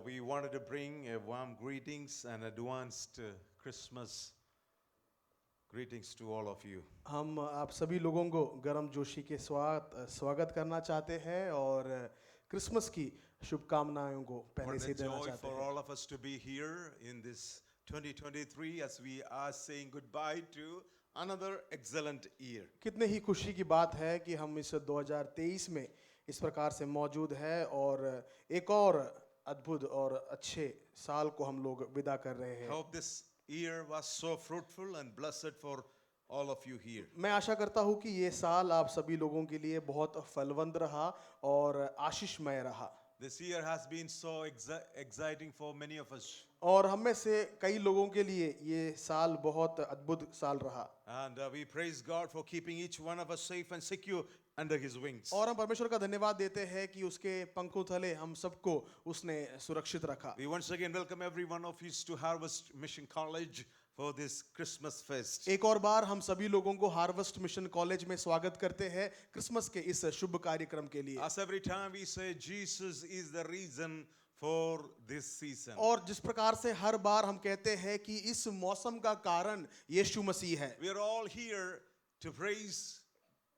we wanted to bring a warm greetings and advanced Christmas greetings to all of you. हम आप सभी लोगों को गर्म जोशी के स्वागत करना चाहते हैं और क्रिसमस की शुभकामनाओं को पहले What से a देना joy चाहते for हैं। all of us to be here in this 2023 as we are saying goodbye to another excellent year. कितने ही खुशी की बात है कि हम इस 2023 में इस प्रकार से मौजूद है और एक और अद्भुत और अच्छे साल को हम लोग विदा कर रहे हैं। Hope this year was so fruitful and blessed for all of you here. मैं आशा करता हूँ कि ये साल आप सभी लोगों के लिए बहुत फलवंत रहा और आशीषमय रहा। This year has been so exciting for many of us. और हम में से कई लोगों के लिए ये साल बहुत अद्भुत साल रहा। And we praise God for keeping each one of us safe and secure under His wings. और हम परमेश्वर का धन्यवाद देते हैं कि उसके पंखों तले हम सबको उसने सुरक्षित रखा। We once again welcome every one of you to Harvest Mission College for this Christmas fest. एक और बार हम सभी लोगों को हार्वेस्ट मिशन कॉलेज में स्वागत करते हैं क्रिसमस के इस शुभ कार्यक्रम के लिए। As every time we say Jesus is the reason for this season. और जिस प्रकार से हर बार हम कहते हैं कि इस मौसम का कारण यीशु मसीह है। We are all here to praise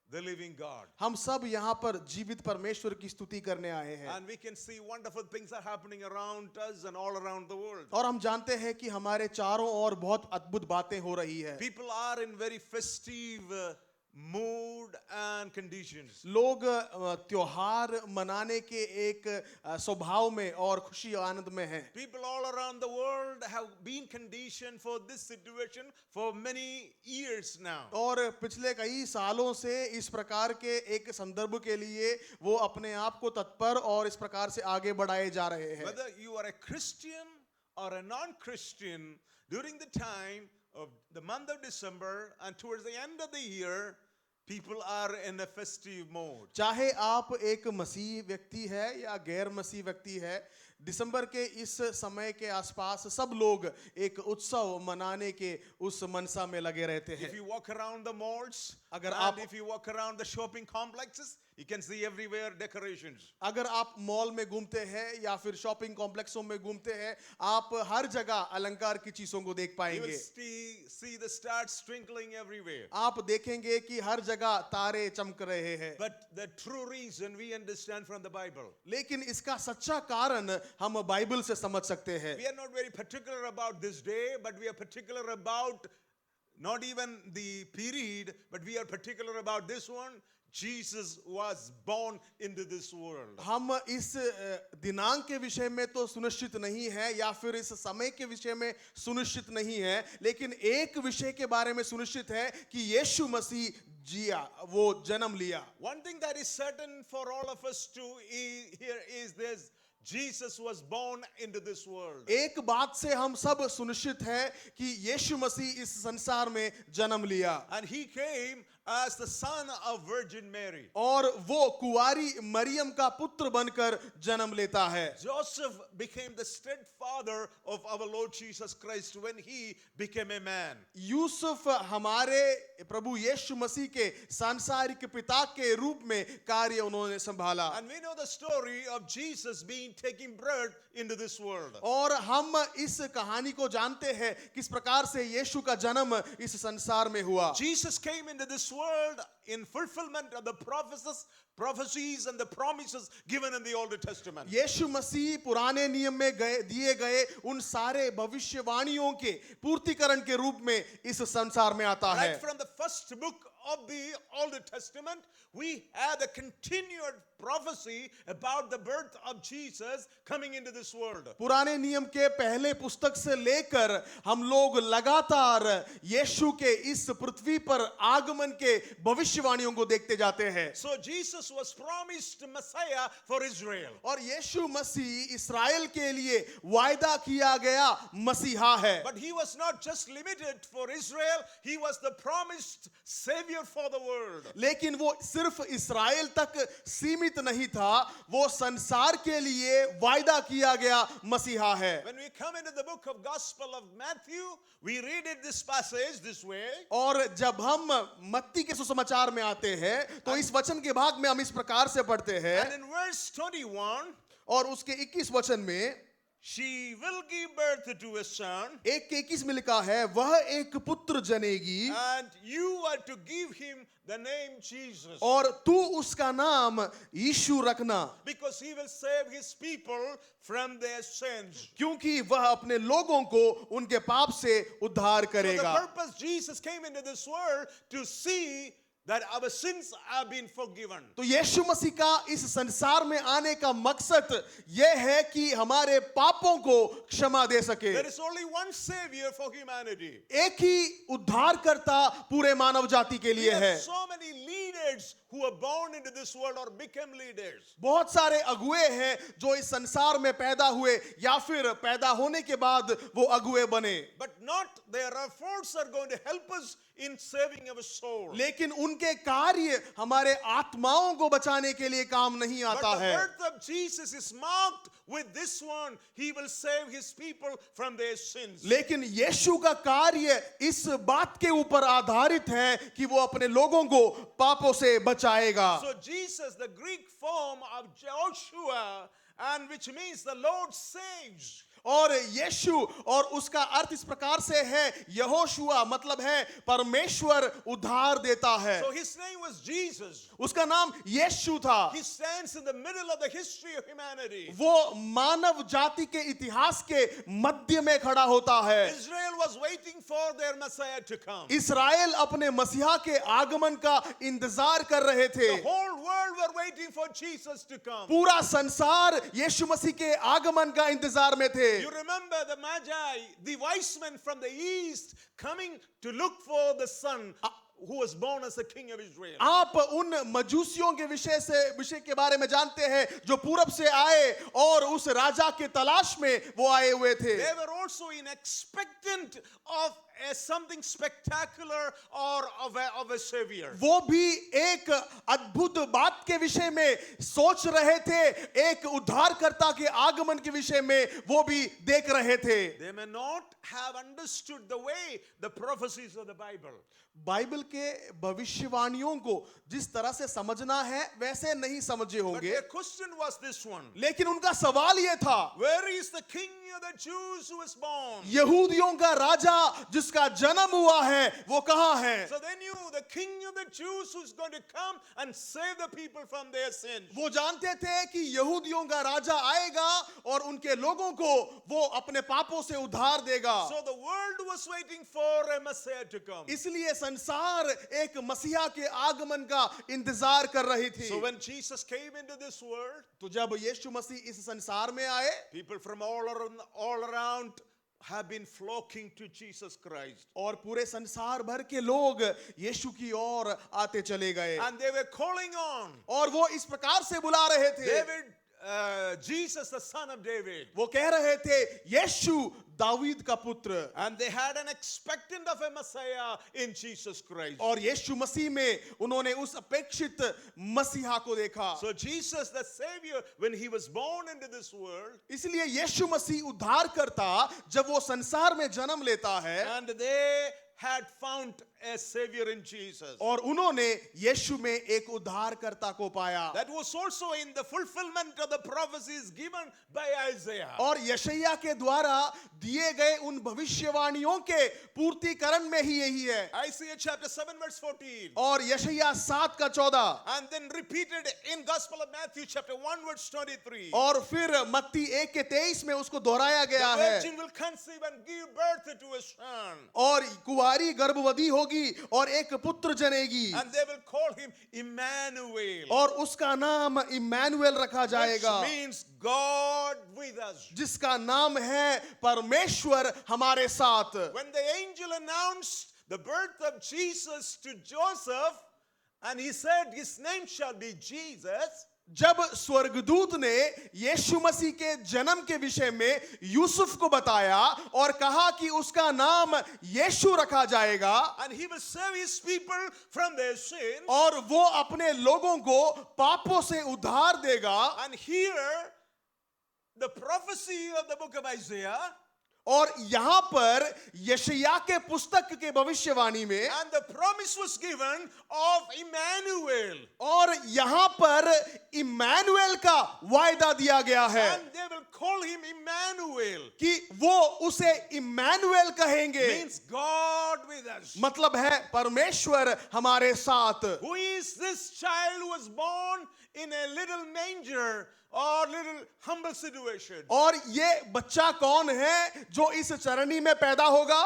the living God. हम सब यहाँ पर जीवित परमेश्वर की स्तुति करने आए हैं। And we can see wonderful things are happening around us and all around the world. और हम जानते हैं कि हमारे चारों ओर बहुत अद्भुत बातें हो रही है। People are in very festive mood and conditions. लोग त्योहार मनाने के एक स्वभाव में और खुशी आनंद में हैं। People all around the world have been conditioned for this situation for many years now. और पिछले कई सालों से इस प्रकार के एक संदर्भ के लिए वो अपने आप को तत्पर और इस प्रकार से आगे बढ़ाए जा रहे हैं। Whether you are a Christian or a non-Christian, during the time of the month of December and towards the end of the year, people are in a festive mode. चाहे आप एक मसीह व्यक्ति है या गैर मसीह व्यक्ति है, दिसंबर के इस समय के आसपास सब लोग एक उत्सव मनाने के उस मनसा में लगे रहते हैं। If you walk around the malls, अगर and आप if you walk around the shopping complexes, you can see everywhere decorations. अगर आप मॉल में घूमते हैं या फिर शॉपिंग कॉम्प्लेक्सों में घूमते हैं, आप हर जगह अलंकार की चीजों को देख You will पाएंगे। see the stars twinkling everywhere. आप देखेंगे कि हर जगह तारे चमक रहे हैं। But the true reason we understand from the Bible. लेकिन इसका सच्चा कारण हम बाइबल से समझ सकते हैं। We are not very particular about this day, but we are particular about not even the period, but we are particular about this one. Jesus was born into this world. हम इस दिनांक के विषय में तो सुनिश्चित नहीं है या फिर इस समय के विषय में सुनिश्चित नहीं है, लेकिन एक विषय के बारे में सुनिश्चित है कि यीशु मसीह जिया, वो जन्म लिया। One thing that is certain for all of us to hear is this: Jesus was born into this world. एक बात से हम सब सुनिश्चित है कि यीशु मसीह इस संसार में जन्म लिया And He came as the son of Virgin Mary. और वो कुंवारी मरियम का पुत्र बनकर जन्म लेता है। Joseph became the stepfather of our Lord Jesus Christ when he became a man. Yusuf हमारे प्रभु यीशु मसीह के सांसारिक पिता के रूप में कार्य उन्होंने संभाला। And we know the story of Jesus being taking birth into this world. और हम इस कहानी को जानते हैं किस प्रकार से यीशु का जन्म इस संसार में हुआ। Jesus came into this world in fulfillment of the prophecies and the promises given in the Old Testament. यीशु मसीह पुराने नियम में दिए गए उन सारे भविष्यवाणियों के पूर्तिकरण के रूप में इस संसार में आता है। Right from the first book of the Old Testament, we have the continued prophecy about the birth of Jesus coming into this world. पुराने नियम के पहले पुस्तक से लेकर हम लोग लगातार यीशु के इस पृथ्वी पर आगमन के भविष्यवाणियों को देखते जाते हैं। So Jesus was promised Messiah for Israel. और यीशु मसीह इस्राएल के लिए वायदा किया गया मसीहा है। But he was not just limited for Israel, he was the promised savior for the world. लेकिन वो सिर्फ इस्राएल तक सीमित नहीं था, वो संसार के लिए वायदा किया गया मसीहा है। When we come into the book of Gospel of Matthew, we read it this passage this way. और जब हम मत्ती के सुसमाचार में आते हैं तो इस वचन के भाग में हम इस प्रकार से पढ़ते हैं And in verse 21, और उसके 21 वचन में she will give birth to a son, 1:21 में लिखा है वह एक पुत्र जनेगी and you are to give him the name Jesus, और तू उसका नाम यीशु रखना, because he will save his people from their sins. क्योंकि वह अपने लोगों को उनके पाप से उद्धार So the करेगा। purpose Jesus came into this world to see that our sins have been forgiven. तो यीशु मसीह का इस संसार में आने का मकसद यह है कि हमारे पापों को क्षमा दे सके। There is only one savior for humanity. एक ही उद्धारकर्ता पूरे मानव जाति के We लिए have है। so many leaders who are born into this world or become leaders. बहुत सारे अगुए हैं जो इस संसार में पैदा हुए या फिर पैदा होने के बाद वो अगुए बने, But not their efforts are going to help us in saving our soul. लेकिन उनके कार्य हमारे आत्माओं को बचाने के लिए काम नहीं But आता the है। birth of Jesus is marked with this one. He will save his people from their sins. लेकिन यीशु का कार्य इस बात के ऊपर आधारित है कि वो अपने लोगों को पापों से बचाएगा। So Jesus, the Greek form of Joshua, and which means the Lord saves. और यीशु और उसका अर्थ इस प्रकार से है यहोशुआ मतलब है परमेश्वर उद्धार देता है। So his name was Jesus. उसका नाम यीशु था। He stands in the middle of the history of humanity. वो मानव जाति के इतिहास के मध्य में खड़ा होता है। Israel was waiting for their Messiah to come. इस्राएल अपने मसीहा के आगमन का इंतजार कर रहे थे। The whole world were waiting for Jesus to come. पूरा संसार यीशु मसीह के आगमन का इंतजार में थे। You remember the Magi, the wise men from the east, coming to look for the son who was born as the king of Israel. आप उन मजूसियों के विषय के बारे में जानते हैं जो पूरब से आए और उस राजा के तलाश में वो आए हुए थे। They were also in expectant of something spectacular or of a savior. वो भी एक अद्भुत बात के विषय में सोच रहे थे, एक उद्धारकर्ता के आगमन के विषय में वो भी देख रहे थे। They may not have understood the way the prophecies of the Bible. Bible के भविष्यवाणियों को जिस तरह से समझना है वैसे नहीं समझे But होंगे, their question was this one. लेकिन उनका सवाल ये था, Where is the king of the Jews who was born? यहूदियों का राजा जिसका जन्म हुआ है वो कहाँ है? So they knew the king of the Jews who's going to come and save the people from their sins. वो जानते थे कि यहूदियों का राजा आएगा और उनके लोगों को वो अपने पापों से उद्धार देगा। So the world was waiting for a Messiah to come. इसलिए संसार एक मसीहा के आगमन का इंतजार कर रही थी। So when Jesus came into this world, तो जब यीशु मसीह इस संसार में आए, people from all around have been flocking to Jesus Christ. और पूरे संसार भर के लोग यीशु की ओर आते चले गए And they were calling on और वो इस प्रकार से बुला रहे थे, David, Jesus, the son of David. वो कह रहे थे यीशु दावीद का पुत्र। And they had an expectant of a Messiah in Jesus Christ. और यीशु मसीह में उन्होंने उस अपेक्षित मसीहा को देखा। So Jesus, the Savior, when he was born into this world, इसलिए यीशु मसीह उद्धार करता जब वो संसार में जन्म लेता है and they had found a Savior in Jesus. और उन्होंने यीशु में एक उद्धारकर्ता को पाया। That was also in the fulfillment of the prophecies given by Isaiah. और यशायाह के द्वारा दिए गए उन भविष्यवाणियों के पूर्तिकरण में ही यही है। Isaiah chapter 7 verse 14. और यशायाह 7 का 14 And then repeated in Gospel of Matthew chapter 1 verse 23. और फिर मत्ती 1 के 23 में उसको दोहराया गया The है। virgin will conceive and give birth to a son. और कुंवारी गर्भवती होगी और एक पुत्र जनेगी And they will call him Emmanuel. और उसका नाम इम्मानुएल रखा जाएगा, Which means God with us. जिसका नाम है परमेश्वर हमारे साथ। When the angel announced the birth of Jesus to Joseph, and he said his name shall be Jesus, जब स्वर्गदूत ने यीशु मसीह के जन्म के विषय में यूसुफ को बताया और कहा कि उसका नाम यीशु रखा जाएगा and he will save his people from their sins, और वो अपने लोगों को पापों से उद्धार देगा, and here the prophecy of the book of Isaiah और यहाँ पर यशायाह के पुस्तक के भविष्यवाणी में And the promise was given of Emmanuel. और यहाँ पर इम्मानुएल का वायदा दिया गया है And they will call him Emmanuel. कि वो उसे इम्मानुएल कहेंगे, Means God with us. मतलब है परमेश्वर हमारे साथ। Who is this child who was born in a little manger or little humble situation? और ये बच्चा कौन है जो इस चरनी में पैदा होगा?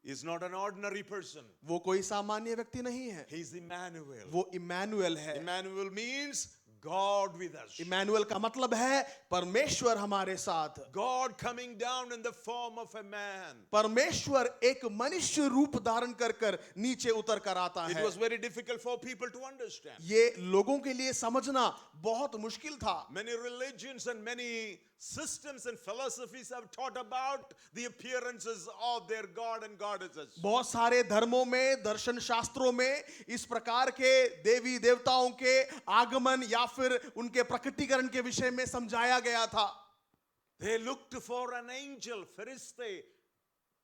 He's not an ordinary person. वो कोई सामान्य व्यक्ति नहीं है, He's Emmanuel. वो इम्मानुएल है। Emmanuel means God with us. Emmanuel का मतलब है परमेश्वर हमारे साथ। God coming down in the form of a man. परमेश्वर एक मनुष्य रूप धारण कर कर नीचे उतर कर आता It है। was very difficult for people to understand. ये लोगों के लिए समझना बहुत मुश्किल था। Many religions and many systems and philosophies have taught about the appearances of their God and goddesses. बहुत सारे धर्मों में, दर्शन शास्त्रों में इस प्रकार के देवी देवताओं के आगमन या फिर उनके प्रकटीकरण के विषय में समझाया गया था। They looked for an angel, Feriste,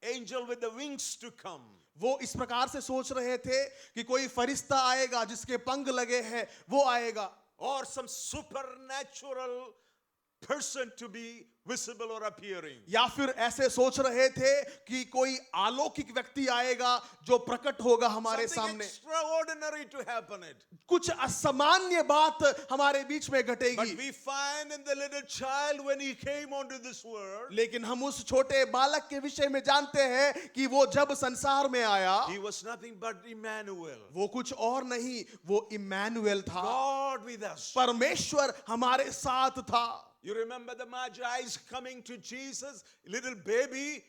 angel with the wings to come. वो इस प्रकार से सोच रहे थे कि कोई फरिश्ता आएगा जिसके पंख लगे हैं, वो आएगा, Or some supernatural person to be visible or appearing. या फिर ऐसे सोच रहे थे कि कोई अलौकिक व्यक्ति आएगा जो प्रकट होगा हमारे Something सामने, extraordinary to happen it. कुछ असामान्य बात हमारे बीच में But घटेगी। we find in the little child when he came onto this world, लेकिन हम उस छोटे बालक के विषय में जानते हैं कि वो जब संसार में आया, he was nothing but Emmanuel. वो कुछ और नहीं, वो इम्मानुएल था। God with us. परमेश्वर हमारे साथ था। You remember the Magi's coming to Jesus, little baby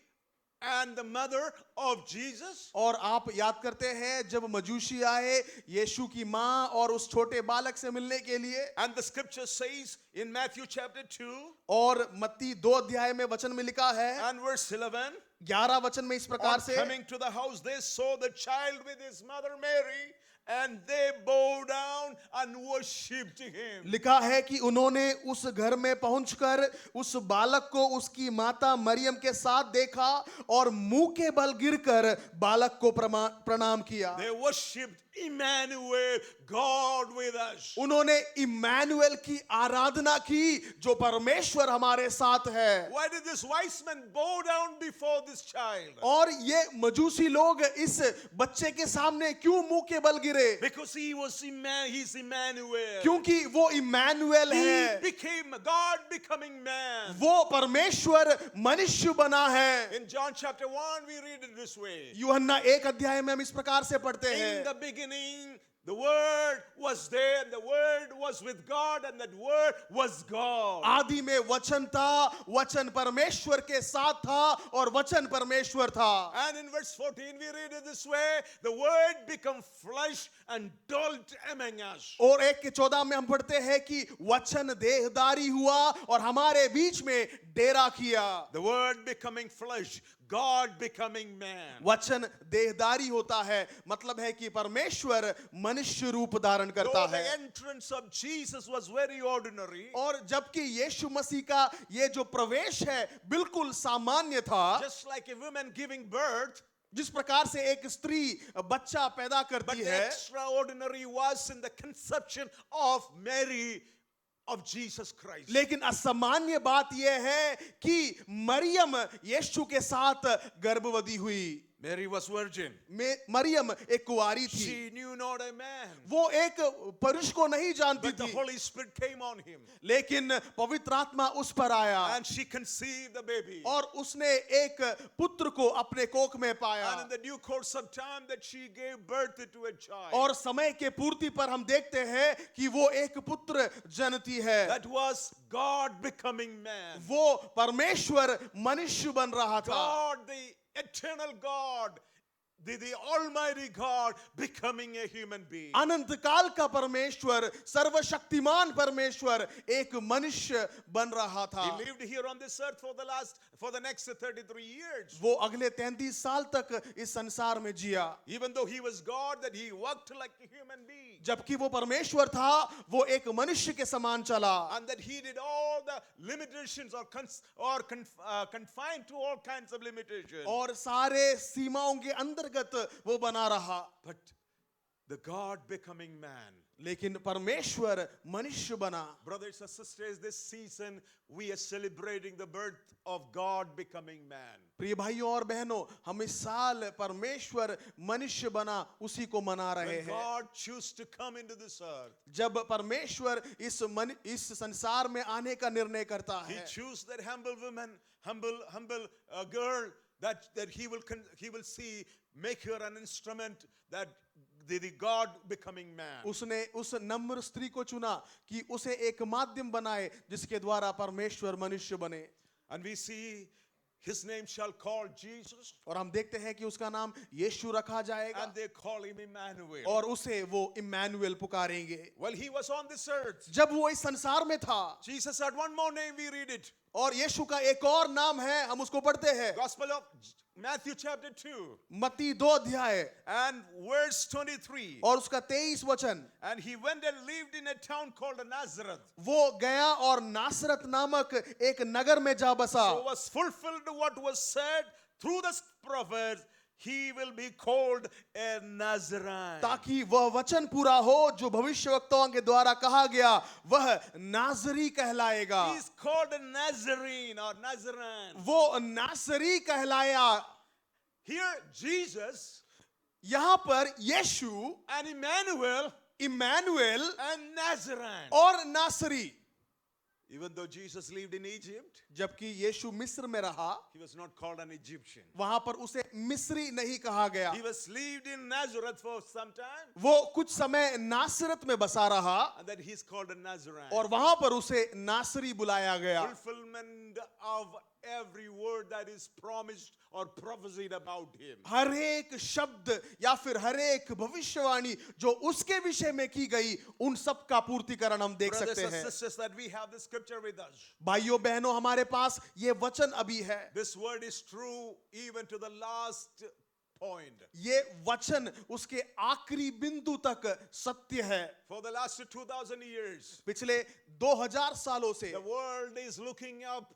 and the mother of Jesus? और आप याद करते हैं जब मजूसी आए यीशु की माँ और उस छोटे बालक से मिलने के लिए, And the scripture says in Matthew chapter 2 और मत्ती 2 अध्याय में वचन में लिखा है and verse 11, 11 वचन में इस प्रकार on से, coming to the house, they saw the child with his mother Mary, and they bowed down and worshipped him. लिखा है कि उन्होंने उस घर में पहुंचकर उस बालक को उसकी माता मरियम के साथ देखा और मुंह के बल गिरकर बालक को प्रणाम किया। They worshipped Emmanuel, God with us. उन्होंने इम्मानुएल की आराधना की जो परमेश्वर हमारे साथ है। Why did this wise man bow down before this child? और ये मजूसी लोग इस बच्चे के सामने क्यों मुंह के बल गिरे? Because he's Emmanuel. क्योंकि वो इम्मानुएल He है, became God becoming man. वो परमेश्वर मनुष्य बना है। In John chapter 1 we read it this way. यूहन्ना 1 अध्याय में हम इस प्रकार से पढ़ते In हैं, the beginning the word was there and the word was with God and that word was God. आदि में वचन था, वचन परमेश्वर के साथ था और वचन परमेश्वर था। And in verse 14 we read it this way, the word become flesh and dwelt among us. और 1 के 14 में हम पढ़ते हैं कि वचन देहधारी हुआ और हमारे बीच में डेरा किया। The word becoming flesh, God becoming man. वचन देहधारी होता है, मतलब है कि परमेश्वर मनुष्य रूप धारण करता Though the है। entrance of Jesus was very ordinary, और जबकि यीशु मसीह का ये जो प्रवेश है बिल्कुल सामान्य था, just like a woman giving birth, जिस प्रकार से एक स्त्री बच्चा पैदा but करती the है, extraordinary was in the conception of Mary of Jesus Christ. लेकिन असामान्य बात यह है कि मरियम यीशु के साथ गर्भवती हुई। Mary was virgin. मरियम एक कुंवारी थी, She knew not a man, वो एक पुरुष को नहीं जानती but the थी, Holy Spirit came on him लेकिन पवित्र आत्मा उस पर आया and she conceived the baby. और उसने एक पुत्र को अपने कोख में And पाया। in the due course of time that she gave birth to a child. और समय के पूर्ति पर हम देखते हैं कि वो एक पुत्र जनती है। That was God becoming man. वो परमेश्वर मनुष्य बन रहा था, God, the eternal God, the Almighty God becoming a human being. अनंत काल का परमेश्वर, सर्वशक्तिमान परमेश्वर एक मनुष्य बन रहा था। He lived here on this earth for the next 33 years. वो अगले 33 साल तक इस संसार में जिया। Even though he was God, that he walked like a human being. जबकि वो परमेश्वर था, वो एक मनुष्य के समान चला, and that he did all the limitations confined to all kinds of limitations. और सारे सीमाओं के अंतर्गत वो बना रहा। But the God becoming man. लेकिन परमेश्वर मनुष्य बना। Brothers and sisters, this season we are celebrating the birth of God becoming man. प्रिय भाइयों और बहनों, हम इस साल परमेश्वर मनुष्य बना उसी को मना रहे When हैं। God chose to come into this earth, जब परमेश्वर इस संसार में आने का निर्णय करता He है, chose that humble woman, humble girl that he will see, make her an instrument that the God becoming man. उसने उस नम्र स्त्री को चुना कि उसे एक माध्यम बनाए जिसके द्वारा परमेश्वर मनुष्य बने। And we see his name shall call Jesus, और हम देखते हैं कि उसका नाम यीशु रखा जाएगा and they call him Emmanuel. और उसे वो Immanuel पुकारेंगे। Well, he was on this earth. जब वो इस संसार में था, Jesus had one more name, we read it. और यीशु का एक और नाम है, हम उसको पढ़ते हैं, Gospel of Matthew chapter 2 मत्ती 2 अध्याय and verse 23. और उसका 23 वचन। And he went and lived in a town called Nazareth. वो गया और नासरत नामक एक नगर में जा बसा। So was fulfilled what was said through the prophets, he will be called a Nazarene. ताकि वह वचन पूरा हो जो भविष्यवक्ताओं के द्वारा कहा गया, वह नाजरी कहलाएगा। He is called a Nazarene or Nazarene. वो नासरी कहलाया। Here Jesus यहाँ पर Yeshu, and Emmanuel Emmanuel and Nazarene. और नासरी। Even though Jesus lived in Egypt, जबकि यीशु मिस्र में रहा, he was not called an Egyptian. वहां पर उसे मिस्री नहीं कहा गया। He was lived in Nazareth for some time, वो कुछ समय नासरत में बसा रहा and then he's called a Nazarene. और वहां पर उसे नासरी बुलाया गया। Fulfillment of every word that is promised or prophesied about him. हर एक शब्द या फिर हर एक भविष्यवाणी जो उसके विषय में की गई, उन सब का पूर्तिकरण हम देख Brothers सकते and हैं। sisters, that we have the scripture with us. भाइयों बहनों, हमारे पास ये वचन अभी है। This word is true even to the last point. ये वचन उसके आखिरी बिंदु तक सत्य है। For the last 2000 years, पिछले 2000 सालों से the world is looking up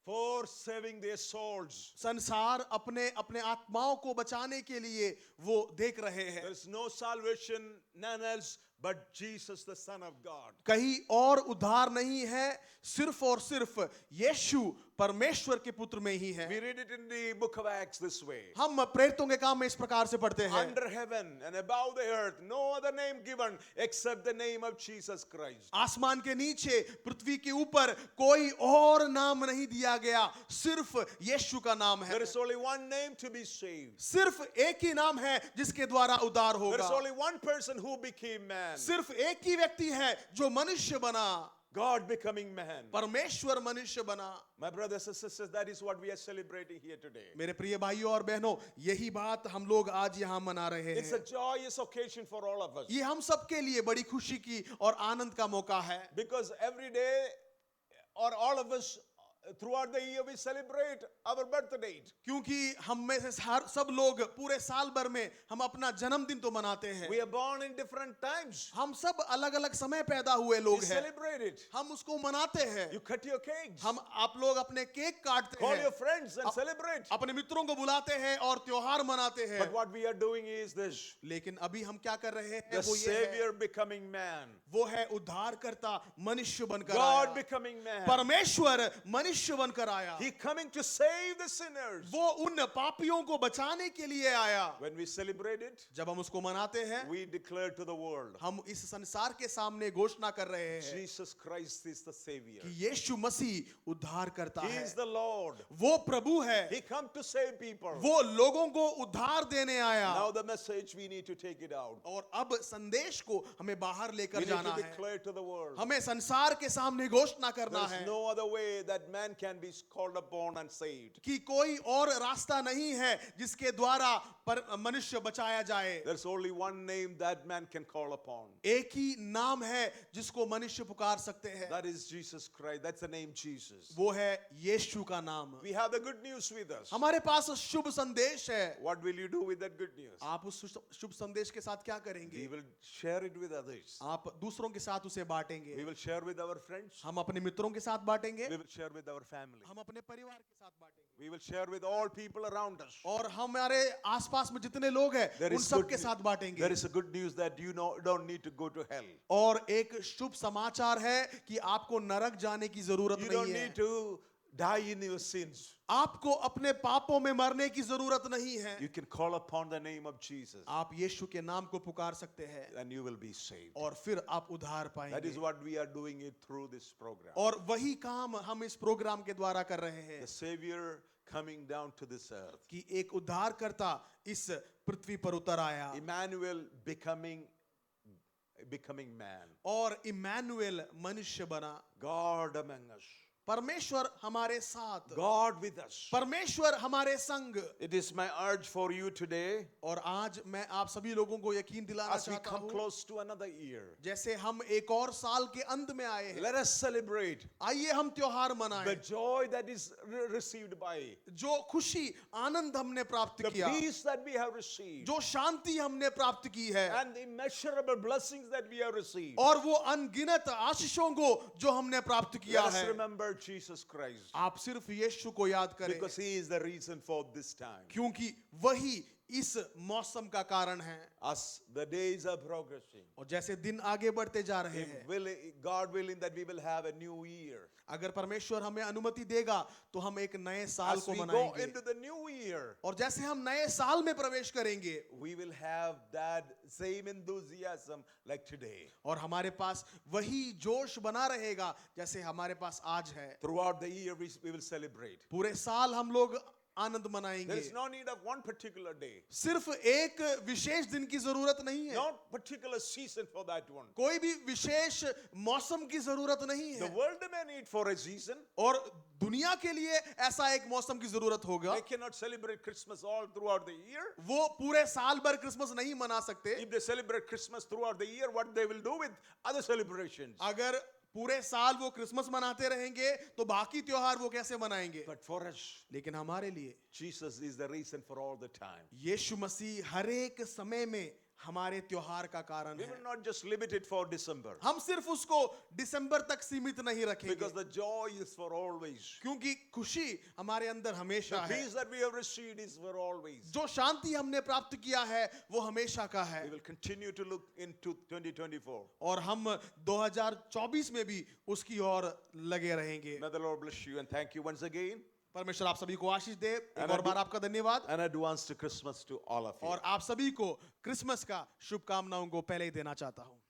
for saving their souls. संसार अपने अपने आत्माओं को बचाने के लिए वो देख रहे हैं। There is no salvation, none else but Jesus, the Son of God. कहीं और उद्धार नहीं है, सिर्फ और सिर्फ यीशु परमेश्वर के पुत्र में ही है। We read it in the book of Acts this way. हम प्रेरितों के काम में इस प्रकार से पढ़ते हैं, Under heaven and above the earth, no other name given except the name of Jesus Christ. आसमान के नीचे पृथ्वी के ऊपर कोई और नाम नहीं दिया गया, सिर्फ यीशु का नाम है। There is only one name to be saved. सिर्फ एक ही नाम है जिसके द्वारा उद्धार There is होगा। only one person who became man. सिर्फ एक ही व्यक्ति है जो मनुष्य बना, God becoming man. परमेश्वर मनुष्य बना। My brothers and sisters, that is what we are celebrating here today. मेरे प्रिय भाइयों और बहनों, यही बात हम लोग आज यहाँ मना रहे It's a हैं। joyous occasion for all of us. ये हम सबके लिए बड़ी खुशी की और आनंद का मौका है, Because every day, or all of us throughout the year, we celebrate our birth date. क्योंकि हम में से सब लोग पूरे साल भर में हम अपना जन्मदिन तो मनाते हैं। We are born in different times. हम सब अलग अलग समय पैदा हुए We लोग हैं, celebrate it. हम उसको मनाते हैं। You cut your cakes. हम आप लोग अपने केक काटते Call हैं, your friends and celebrate. अपने मित्रों को बुलाते हैं और त्योहार मनाते हैं। But what we are doing is this. लेकिन अभी हम क्या कर रहे हैं, The वो ये है, Savior becoming man. वो है उद्धारकर्ता मनुष्य बनकर God आया, becoming man. परमेश्वर मनुष्य बनकर आया। He coming to save the sinners. वो उन पापियों को बचाने के लिए आया। When we celebrate it, जब हम उसको मनाते हैं, we declare to the world, हम इस संसार के सामने घोषणा कर रहे हैं Jesus Christ is the Savior. कि यीशु मसीह उद्धार करता He है, is the Lord. वो प्रभु है, He come to save people. वो लोगों को उद्धार देने आया। Now the message, we need to take it out. और अब संदेश को हमें बाहर We लेकर need जाना to है, declare to the world. हमें संसार के सामने घोषणा There करना is है। no other way that man man can be called upon and saved. कि कोई और रास्ता नहीं है जिसके द्वारा मनुष्य बचाया जाए। There's only one name that man can call upon. एक ही नाम है जिसको मनुष्य पुकार सकते हैं, That is Jesus Christ. That's the name Jesus. वो है यीशु का नाम। We have the good news with us. हमारे पास शुभ संदेश है। What will you do with that good news? आप उस शुभ संदेश के साथ क्या We करेंगे? will share it with others. आप दूसरों के साथ उसे बांटेंगे। We will share with our friends. हम अपने मित्रों के साथ बांटेंगे, We will share with our family. हम अपने परिवार के साथ बांटेंगे, We will share with all people around us. और हमारे आसपास में जितने लोग हैं There उन is सब good के news. साथ बांटेंगे। There is a good news that you don't need to go to hell. और एक शुभ समाचार है कि आपको नरक जाने की जरूरत You नहीं don't है। need to die in your sins. आपको अपने पापों में मरने की जरूरत नहीं है। You can call upon the name of Jesus आप यीशु के नाम को पुकार सकते हैं and you will be saved. और फिर आप उद्धार That is पाएंगे। what we are doing it through this program. और वही काम हम इस प्रोग्राम के द्वारा कर रहे हैं The Savior coming down to this earth. कि एक उद्धारकर्ता इस पृथ्वी पर उतर आया Emmanuel becoming man. और इमैनुएल मनुष्य बना। God among us. परमेश्वर हमारे साथ, God with us. परमेश्वर हमारे संग। It is my urge for you today और आज मैं आप सभी लोगों को यकीन दिलाना as we चाहता come हूँ, close to another year. जैसे हम एक और साल के अंत में आए हैं, Let us celebrate आइए हम त्योहार the मनाएं। joy that is received by, जो खुशी आनंद हमने प्राप्त the किया, peace that we have received, जो शांति हमने प्राप्त की है, and the immeasurable blessings that we have received. और वो अनगिनत आशीषों को जो हमने प्राप्त किया Let us है, remember Jesus Christ आप सिर्फ यीशु को याद करें, because He is the reason for this time. क्योंकि वही इस मौसम का कारण है। As the days are progressing, और जैसे दिन आगे बढ़ते जा रहे हैं, God willing that we will have a new year. अगर परमेश्वर हमें अनुमति देगा तो हम एक नए साल As को we go मनाएंगे, into the new year, और जैसे हम नए साल में प्रवेश करेंगे, we will have that same enthusiasm like today. और हमारे पास वही जोश बना रहेगा जैसे हमारे पास आज है। Throughout the year, we will celebrate. पूरे साल हम लोग आनंद There मनाएंगे। is no need of one particular day, सिर्फ एक विशेष दिन की जरूरत नहीं है, no particular season for that one. कोई भी विशेष मौसम की जरूरत नहीं The है, world may need for a season. और दुनिया के लिए ऐसा एक मौसम की जरूरत होगा। They cannot celebrate Christmas all throughout the year. वो पूरे साल भर क्रिसमस नहीं मना सकते। If they celebrate Christmas throughout the year, what they will do with other celebrations? अगर पूरे साल वो क्रिसमस मनाते रहेंगे तो बाकी त्योहार वो कैसे मनाएंगे? But for us, लेकिन हमारे लिए Jesus is the reason for all the time. यीशु मसीह हर एक समय में हमारे त्योहार का कारण We है। will not just limit it for December, हम सिर्फ उसको दिसंबर तक सीमित नहीं रखेंगे, because the joy is for always. क्योंकि खुशी हमारे अंदर हमेशा The है। peace that we have received is for always. जो शांति हमने प्राप्त किया है वो हमेशा का है, We will continue to look into 2024. और हम 2024 में भी उसकी ओर लगे रहेंगे। May the Lord bless you and thank you once again. परमेश्वर आप सभी को आशीष दे। एक And और I बार do- आपका धन्यवाद, And advance to Christmas to all of you. और आप सभी को क्रिसमस का शुभकामनाओं को पहले ही देना चाहता हूँ।